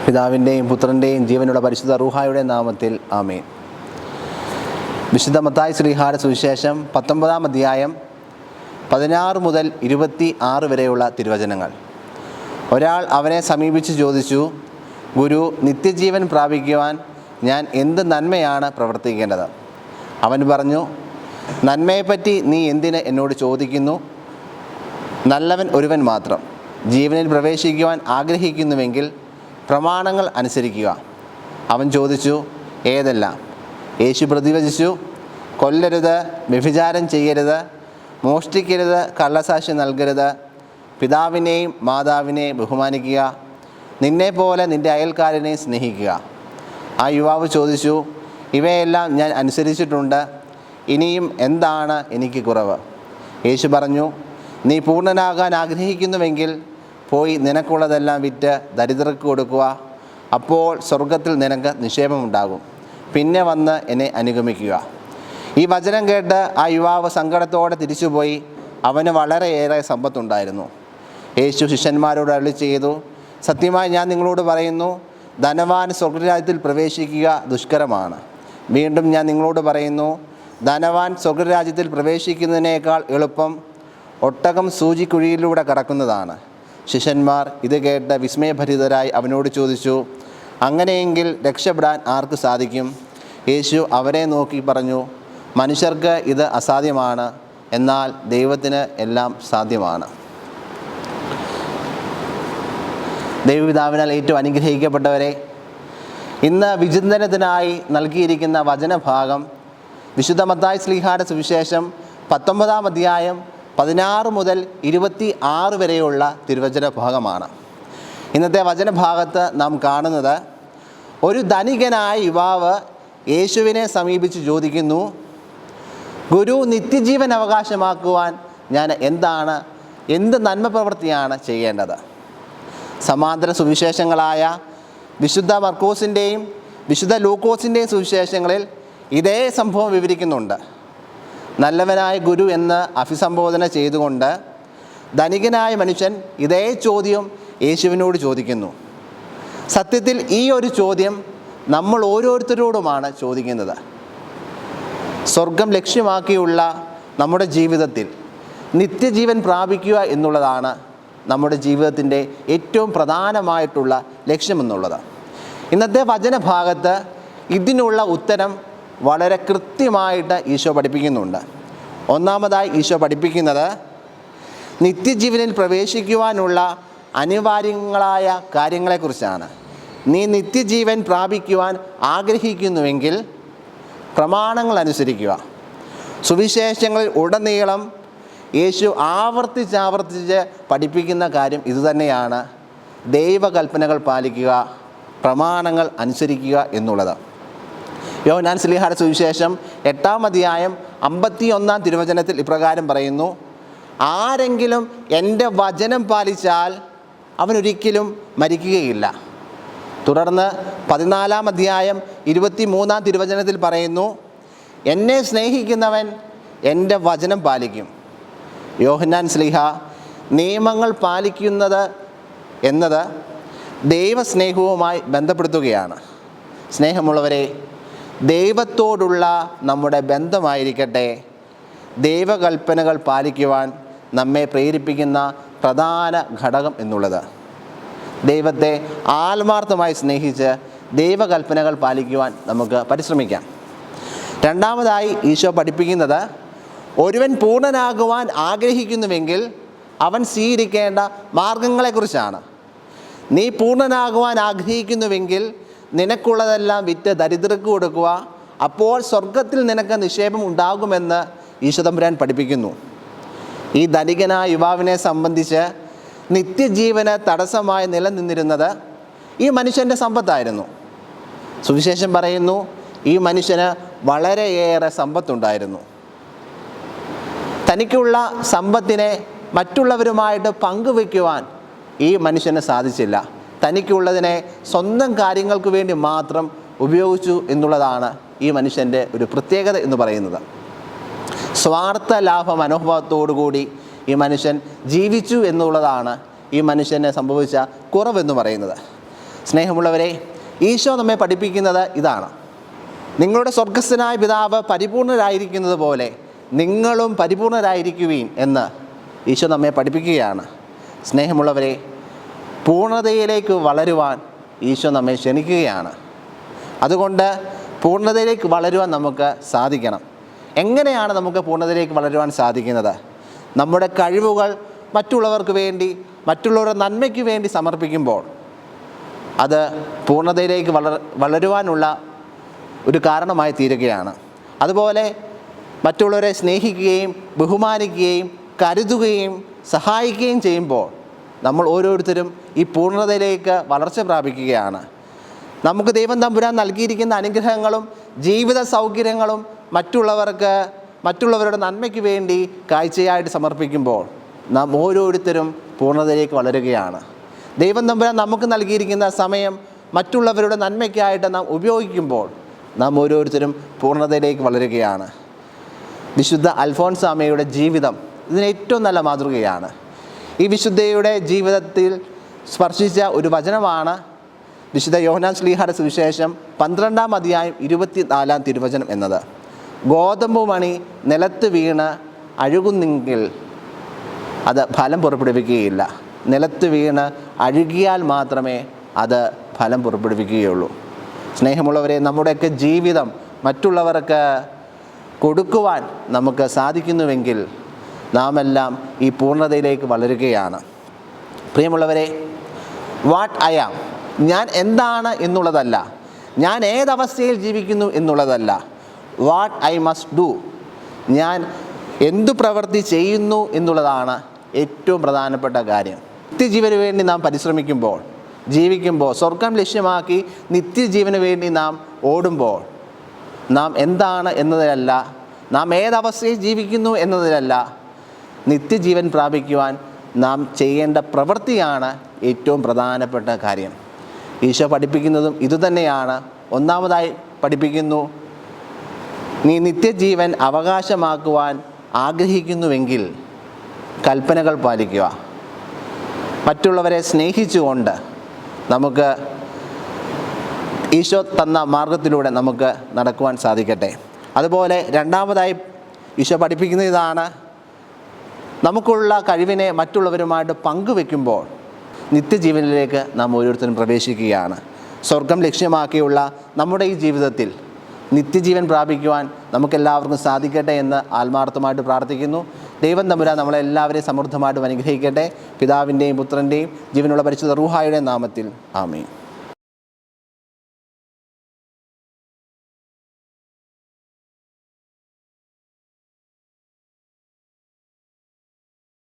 പിതാവിൻ്റെയും പുത്രൻ്റെയും ജീവനുള്ള പരിശുദ്ധ റൂഹായുടെ നാമത്തിൽ ആമേൻ. വിശുദ്ധ മത്തായി ശ്ലീഹായുടെ സുവിശേഷം 19-ാം അധ്യായം 16 മുതൽ 26 വരെയുള്ള തിരുവചനങ്ങൾ. ഒരാൾ അവനെ സമീപിച്ച് ചോദിച്ചു, ഗുരു, നിത്യജീവൻ പ്രാപിക്കുവാൻ ഞാൻ എന്ത് നന്മയാണ് പ്രവർത്തിക്കേണ്ടത്? അവൻ പറഞ്ഞു, നന്മയെപ്പറ്റി നീ എന്തിന് എന്നോട് ചോദിക്കുന്നു? നല്ലവൻ ഒരുവൻ മാത്രം. ജീവനിൽ പ്രവേശിക്കുവാൻ ആഗ്രഹിക്കുന്നുവെങ്കിൽ പ്രമാണങ്ങൾ അനുസരിക്കുക. അവൻ ചോദിച്ചു, ഏതെല്ലാം? യേശു പ്രതിവചിച്ചു, കൊല്ലരുത്, വ്യഭിചാരം ചെയ്യരുത്, മോഷ്ടിക്കരുത്, കള്ളസാക്ഷ്യം നൽകരുത്, പിതാവിനെയും മാതാവിനെയും ബഹുമാനിക്കുക, നിന്നെപ്പോലെ നിൻ്റെ അയൽക്കാരനെ സ്നേഹിക്കുക. ആ യുവാവ് ചോദിച്ചു, ഇവയെല്ലാം ഞാൻ അനുസരിച്ചിട്ടുണ്ട്, ഇനിയും എന്താണ് എനിക്ക് കുറവ്? യേശു പറഞ്ഞു, നീ പൂർണ്ണനാകാൻ ആഗ്രഹിക്കുന്നുവെങ്കിൽ പോയി നിനക്കുള്ളതെല്ലാം വിറ്റ് ദരിദ്രർക്ക് കൊടുക്കുക. അപ്പോൾ സ്വർഗത്തിൽ നിനക്ക് നിക്ഷേപമുണ്ടാകും. പിന്നെ വന്ന് എന്നെ അനുഗമിക്കുക. ഈ വചനം കേട്ട് ആ യുവാവ് സങ്കടത്തോടെ തിരിച്ചുപോയി. അവന് വളരെയേറെ സമ്പത്തുണ്ടായിരുന്നു. യേശു ശിഷ്യന്മാരോട് അരുളി ചെയ്തു, സത്യമായി ഞാൻ നിങ്ങളോട് പറയുന്നു, ധനവാൻ സ്വർഗരാജ്യത്തിൽ പ്രവേശിക്കുക ദുഷ്കരമാണ്. വീണ്ടും ഞാൻ നിങ്ങളോട് പറയുന്നു, ധനവാൻ സ്വർഗരാജ്യത്തിൽ പ്രവേശിക്കുന്നതിനേക്കാൾ എളുപ്പം ഒട്ടകം സൂചിക്കുഴിയിലൂടെ കടക്കുന്നതാണ്. ശിഷ്യന്മാർ ഇത് കേട്ട് വിസ്മയഭരിതരായി അവനോട് ചോദിച്ചു, അങ്ങനെയെങ്കിൽ രക്ഷപ്പെടാൻ ആർക്ക് സാധിക്കും? യേശു അവരെ നോക്കി പറഞ്ഞു, മനുഷ്യർക്ക് ഇത് അസാധ്യമാണ്, എന്നാൽ ദൈവത്തിന് എല്ലാം സാധ്യമാണ്. ദൈവപിതാവിനാൽ ഏറ്റവും അനുഗ്രഹിക്കപ്പെട്ടവരെ, ഇന്ന് വിചിന്തനത്തിനായി നൽകിയിരിക്കുന്ന വചനഭാഗം വിശുദ്ധ മത്തായി ശ്ലീഹായുടെ സുവിശേഷം 19-ാം അധ്യായം 16 മുതൽ 26 വരെയുള്ള തിരുവചന ഭാഗമാണ്. ഇന്നത്തെ വചനഭാഗത്ത് നാം കാണുന്നത്, ഒരു ധനികനായ യുവാവ് യേശുവിനെ സമീപിച്ച് ചോദിക്കുന്നു, ഗുരു, നിത്യജീവൻ അവകാശമാക്കുവാൻ ഞാൻ എന്ത് നന്മ പ്രവൃത്തിയാണ് ചെയ്യേണ്ടത്? സമാന്തര സുവിശേഷങ്ങളായ വിശുദ്ധ മർക്കോസിൻ്റെയും വിശുദ്ധ ലൂക്കോസിൻ്റെയും സുവിശേഷങ്ങളിൽ ഇതേ സംഭവം വിവരിക്കുന്നുണ്ട്. നല്ലവനായ ഗുരു എന്ന് അഭിസംബോധന ചെയ്തുകൊണ്ട് ധനികനായ മനുഷ്യൻ ഇതേ ചോദ്യം യേശുവിനോട് ചോദിക്കുന്നു. സത്യത്തിൽ ഈ ഒരു ചോദ്യം നമ്മൾ ഓരോരുത്തരോടുമാണ് ചോദിക്കുന്നത്. സ്വർഗം ലക്ഷ്യമാക്കിയുള്ള നമ്മുടെ ജീവിതത്തിൽ നിത്യജീവൻ പ്രാപിക്കുക എന്നുള്ളതാണ് നമ്മുടെ ജീവിതത്തിൻ്റെ ഏറ്റവും പ്രധാനമായിട്ടുള്ള ലക്ഷ്യമെന്നുള്ളത്. ഇന്നത്തെ വചനഭാഗത്ത് ഇതിനുള്ള ഉത്തരം വളരെ കൃത്യമായിട്ട് ഈശോ പഠിപ്പിക്കുന്നുണ്ട്. ഒന്നാമതായി ഈശോ പഠിപ്പിക്കുന്നത്, നിത്യജീവനിൽ പ്രവേശിക്കുവാനുള്ള അനിവാര്യങ്ങളായ കാര്യങ്ങളെക്കുറിച്ചാണ്. നീ നിത്യജീവൻ പ്രാപിക്കുവാൻ ആഗ്രഹിക്കുന്നുവെങ്കിൽ പ്രമാണങ്ങൾ അനുസരിക്കുക. സുവിശേഷങ്ങളിൽ ഉടനീളം യേശു ആവർത്തിച്ച് പഠിപ്പിക്കുന്ന കാര്യം ഇതുതന്നെയാണ്. ദൈവകൽപ്പനകൾ പാലിക്കുക, പ്രമാണങ്ങൾ അനുസരിക്കുക എന്നുള്ളത്. യോഹന്നാൻ ശ്ലീഹായുടെ സുവിശേഷം 8-ാം അധ്യായം 51-ാം തിരുവചനത്തിൽ ഇപ്രകാരം പറയുന്നു, ആരെങ്കിലും എൻ്റെ വചനം പാലിച്ചാൽ അവനൊരിക്കലും മരിക്കുകയില്ല. തുടർന്ന് 14-ാം അധ്യായം 23-ാം തിരുവചനത്തിൽ പറയുന്നു, എന്നെ സ്നേഹിക്കുന്നവൻ എൻ്റെ വചനം പാലിക്കും. യോഹന്നാൻ ശ്ലീഹ നിയമങ്ങൾ പാലിക്കുന്നത് എന്നത് ദൈവസ്നേഹവുമായി ബന്ധപ്പെടുത്തുകയാണ്. സ്നേഹമുള്ളവരെ, ദൈവത്തോടുള്ള നമ്മുടെ ബന്ധമായിരിക്കട്ടെ ദൈവകൽപ്പനകൾ പാലിക്കുവാൻ നമ്മെ പ്രേരിപ്പിക്കുന്ന പ്രധാന ഘടകം എന്നുള്ളത്. ദൈവത്തെ ആത്മാർത്ഥമായി സ്നേഹിച്ച് ദൈവകൽപ്പനകൾ പാലിക്കുവാൻ നമുക്ക് പരിശ്രമിക്കാം. രണ്ടാമതായി ഈശോ പഠിപ്പിക്കുന്നത്, ഒരുവൻ പൂർണ്ണനാകുവാൻ ആഗ്രഹിക്കുന്നുവെങ്കിൽ അവൻ സ്വീകരിക്കേണ്ട മാർഗങ്ങളെക്കുറിച്ചാണ്. നീ പൂർണ്ണനാകുവാൻ ആഗ്രഹിക്കുന്നുവെങ്കിൽ നിനക്കുള്ളതെല്ലാം വിറ്റ് ദരിദ്രർക്ക് കൊടുക്കുക. അപ്പോൾ സ്വർഗത്തിൽ നിനക്ക് നിക്ഷേപം ഉണ്ടാകുമെന്ന് ഈശോ തമ്പുരാൻ പഠിപ്പിക്കുന്നു. ഈ ധനികനായ യുവാവിനെ സംബന്ധിച്ച് നിത്യജീവന് തടസ്സമായി നിലനിന്നിരുന്നത് ഈ മനുഷ്യൻ്റെ സമ്പത്തായിരുന്നു. സുവിശേഷം പറയുന്നു, ഈ മനുഷ്യന് വളരെയേറെ സമ്പത്തുണ്ടായിരുന്നു. തനിക്കുള്ള സമ്പത്തിനെ മറ്റുള്ളവരുമായിട്ട് പങ്കുവയ്ക്കുവാൻ ഈ മനുഷ്യന് സാധിച്ചില്ല. തനിക്കുള്ളതിനെ സ്വന്തം കാര്യങ്ങൾക്ക് വേണ്ടി മാത്രം ഉപയോഗിച്ചു എന്നുള്ളതാണ് ഈ മനുഷ്യൻ്റെ ഒരു പ്രത്യേകത എന്ന് പറയുന്നത്. സ്വാർത്ഥ ലാഭ മനോഭാവത്തോടുകൂടി ഈ മനുഷ്യൻ ജീവിച്ചു എന്നുള്ളതാണ് ഈ മനുഷ്യനെ സംഭവിച്ച കുറവെന്ന് പറയുന്നത്. സ്നേഹമുള്ളവരെ, ഈശോ നമ്മെ പഠിപ്പിക്കുന്നത് ഇതാണ്: നിങ്ങളുടെ സ്വർഗസ്ഥനായ പിതാവ് പരിപൂർണരായിരിക്കുന്നത് പോലെ നിങ്ങളും പരിപൂർണരായിരിക്കുവീൻ എന്ന് ഈശോ നമ്മെ പഠിപ്പിക്കുകയാണ്. സ്നേഹമുള്ളവരെ, പൂർണ്ണതയിലേക്ക് വളരുവാൻ ഈശോ നമ്മെ ക്ഷണിക്കുകയാണ്. അതുകൊണ്ട് പൂർണ്ണതയിലേക്ക് വളരുവാൻ നമുക്ക് സാധിക്കണം. എങ്ങനെയാണ് നമുക്ക് പൂർണ്ണതയിലേക്ക് വളരുവാൻ സാധിക്കുന്നത്? നമ്മുടെ കഴിവുകൾ മറ്റുള്ളവർക്ക് വേണ്ടി, മറ്റുള്ളവരുടെ നന്മയ്ക്ക് വേണ്ടി സമർപ്പിക്കുമ്പോൾ അത് പൂർണ്ണതയിലേക്ക് വളരുവാനുള്ള ഒരു കാരണമായി തീരുകയാണ്. അതുപോലെ മറ്റുള്ളവരെ സ്നേഹിക്കുകയും ബഹുമാനിക്കുകയും കരുതുകയും സഹായിക്കുകയും ചെയ്യുമ്പോൾ നമ്മൾ ഓരോരുത്തരും ഈ പൂർണ്ണതയിലേക്ക് വളർച്ച പ്രാപിക്കുകയാണ്. നമുക്ക് ദൈവം തമ്പുരാൻ നൽകിയിരിക്കുന്ന അനുഗ്രഹങ്ങളും ജീവിത സൗകര്യങ്ങളും മറ്റുള്ളവരുടെ നന്മയ്ക്ക് വേണ്ടി കാഴ്ചയായിട്ട് സമർപ്പിക്കുമ്പോൾ നാം ഓരോരുത്തരും പൂർണ്ണതയിലേക്ക് വളരുകയാണ്. ദൈവം തമ്പുരാൻ നമുക്ക് നൽകിയിരിക്കുന്ന സമയം മറ്റുള്ളവരുടെ നന്മയ്ക്കായിട്ട് നാം ഉപയോഗിക്കുമ്പോൾ നാം ഓരോരുത്തരും പൂർണ്ണതയിലേക്ക് വളരുകയാണ്. വിശുദ്ധ അൽഫോൻസാമ്മയുടെ ജീവിതം ഇതിന് ഏറ്റവും നല്ല മാതൃകയാണ്. ഈ വിശുദ്ധയുടെ ജീവിതത്തിൽ സ്പർശിച്ച ഒരു വചനമാണ് വിശുദ്ധ യോഹന്നാൻ ശ്ലീഹായുടെ സുവിശേഷം 12-ാം അധ്യായം 24-ാം തിരുവചനം എന്നത്. ഗോതമ്പ് മണി നിലത്ത് വീണ് അഴുകുന്നെങ്കിൽ അത് ഫലം പുറപ്പെടുവിക്കുകയില്ല. നിലത്ത് വീണ് അഴുകിയാൽ മാത്രമേ അത് ഫലം പുറപ്പെടുവിക്കുകയുള്ളൂ. സ്നേഹമുള്ളവരെ, നമ്മുടെയൊക്കെ ജീവിതം മറ്റുള്ളവർക്ക് കൊടുക്കുവാൻ നമുക്ക് സാധിക്കുന്നുവെങ്കിൽ നാം എല്ലാം ഈ പൂർണ്ണതയിലേക്ക് വളരുകയാണ്. പ്രിയമുള്ളവരെ, വാട്ട് ഐ ആം, ഞാൻ എന്താണ് എന്നുള്ളതല്ല, ഞാൻ ഏതവസ്ഥയിൽ ജീവിക്കുന്നു എന്നുള്ളതല്ല, വാട്ട് ഐ മസ്റ്റ് ഡു, ഞാൻ എന്തു പ്രവൃത്തി ചെയ്യുന്നു എന്നുള്ളതാണ് ഏറ്റവും പ്രധാനപ്പെട്ട കാര്യം. നിത്യജീവന് വേണ്ടി നാം പരിശ്രമിക്കുമ്പോൾ, ജീവിക്കുമ്പോൾ, സ്വർഗം ലക്ഷ്യമാക്കി നിത്യജീവന് വേണ്ടി നാം ഓടുമ്പോൾ നാം എന്താണ് എന്നതിലല്ല, നാം ഏതവസ്ഥയിൽ ജീവിക്കുന്നു എന്നതിലല്ല, നിത്യജീവൻ പ്രാപിക്കുവാൻ നാം ചെയ്യേണ്ട പ്രവൃത്തിയാണ് ഏറ്റവും പ്രധാനപ്പെട്ട കാര്യം. ഈശോ പഠിപ്പിക്കുന്നതും ഇതുതന്നെയാണ്. ഒന്നാമതായി പഠിപ്പിക്കുന്നു, നീ നിത്യജീവൻ അവകാശമാക്കുവാൻ ആഗ്രഹിക്കുന്നുവെങ്കിൽ കൽപ്പനകൾ പാലിക്കുക. മറ്റുള്ളവരെ സ്നേഹിച്ചുകൊണ്ട് നമുക്ക് ഈശോ തന്ന മാർഗത്തിലൂടെ നമുക്ക് നടക്കുവാൻ സാധിക്കട്ടെ. അതുപോലെ രണ്ടാമതായി ഈശോ പഠിപ്പിക്കുന്ന ഇതാണ്: നമുക്കുള്ള കഴിവിനെ മറ്റുള്ളവരുമായിട്ട് പങ്കുവെക്കുമ്പോൾ നിത്യജീവനിലേക്ക് നാം ഓരോരുത്തരും പ്രവേശിക്കുകയാണ്. സ്വർഗം ലക്ഷ്യമാക്കിയുള്ള നമ്മുടെ ഈ ജീവിതത്തിൽ നിത്യജീവൻ പ്രാപിക്കുവാൻ നമുക്കെല്ലാവർക്കും സാധിക്കട്ടെ എന്ന് ആത്മാർത്ഥമായിട്ട് പ്രാർത്ഥിക്കുന്നു. ദൈവം തമ്പുരാൻ നമ്മളെല്ലാവരെയും സമൃദ്ധമായിട്ട് അനുഗ്രഹിക്കട്ടെ. പിതാവിൻ്റെയും പുത്രൻ്റെയും ജീവനുള്ള പരിശുദ്ധ റൂഹായുടെ നാമത്തിൽ ആമേൻ.